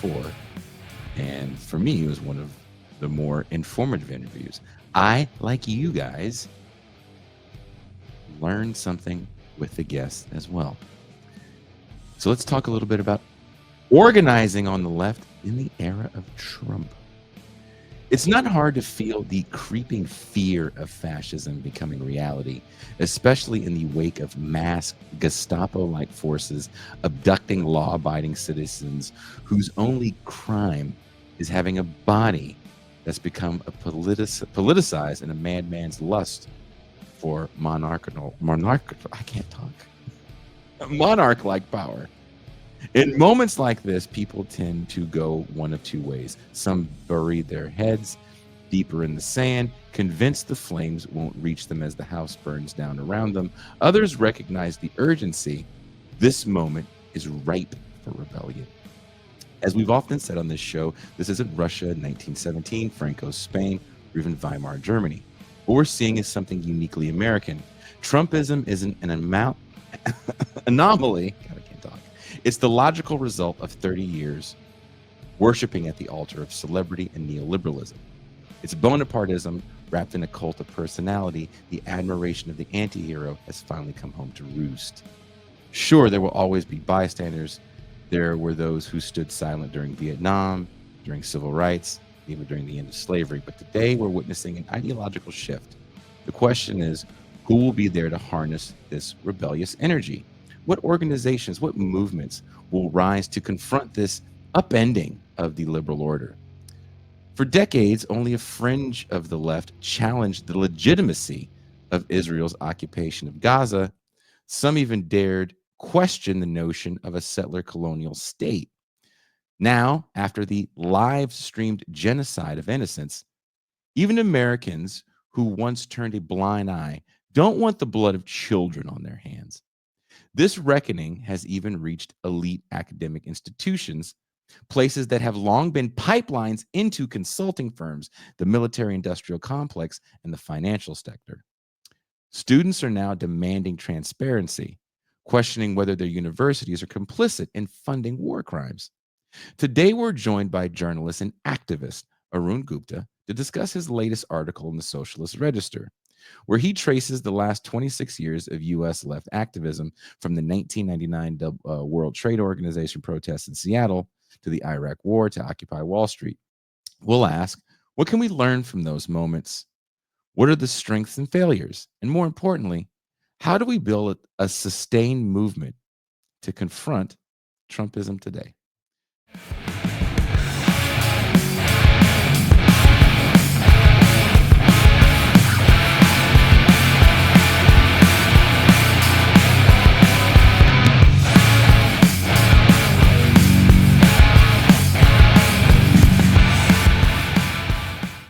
before. And for me, it was one of the more informative interviews. I, like you guys, learned something with the guests as well. So let's talk a little bit about organizing on the left in the era of Trump. It's not hard to feel the creeping fear of fascism becoming reality, especially in the wake of mass Gestapo-like forces abducting law-abiding citizens whose only crime is having a body that's become politicized and a madman's lust for monarch-like power. In moments like this, people tend to go one of two ways. Some bury their heads deeper in the sand, convinced the flames won't reach them as the house burns down around them. Others recognize the urgency. This moment is ripe for rebellion. As we've often said on this show, this isn't Russia in 1917, Franco's Spain, or even Weimar Germany. What we're seeing is something uniquely American. Trumpism isn't an anomaly. God, I can't talk. It's the logical result of 30 years worshiping at the altar of celebrity and neoliberalism. It's Bonapartism wrapped in a cult of personality. The admiration of the anti-hero has finally come home to roost. Sure, there will always be bystanders. There were those who stood silent during Vietnam, during civil rights, even during the end of slavery. But today we're witnessing an ideological shift. The question is, who will be there to harness this rebellious energy? What organizations, what movements will rise to confront this upending of the liberal order? For decades, only a fringe of the left challenged the legitimacy of Israel's occupation of Gaza. Some even dared question the notion of a settler colonial state. Now, after the live streamed genocide of innocents, even Americans who once turned a blind eye don't want the blood of children on their hands. This reckoning has even reached elite academic institutions, places that have long been pipelines into consulting firms, the military industrial complex, and the financial sector. Students are now demanding transparency, questioning whether their universities are complicit in funding war crimes. Today, we're joined by journalist and activist Arun Gupta to discuss his latest article in the Socialist Register, where he traces the last 26 years of U.S. left activism from the 1999 World Trade Organization protests in Seattle to the Iraq War to Occupy Wall Street. We'll ask, what can we learn from those moments? What are the strengths and failures? And more importantly, how do we build a sustained movement to confront Trumpism today?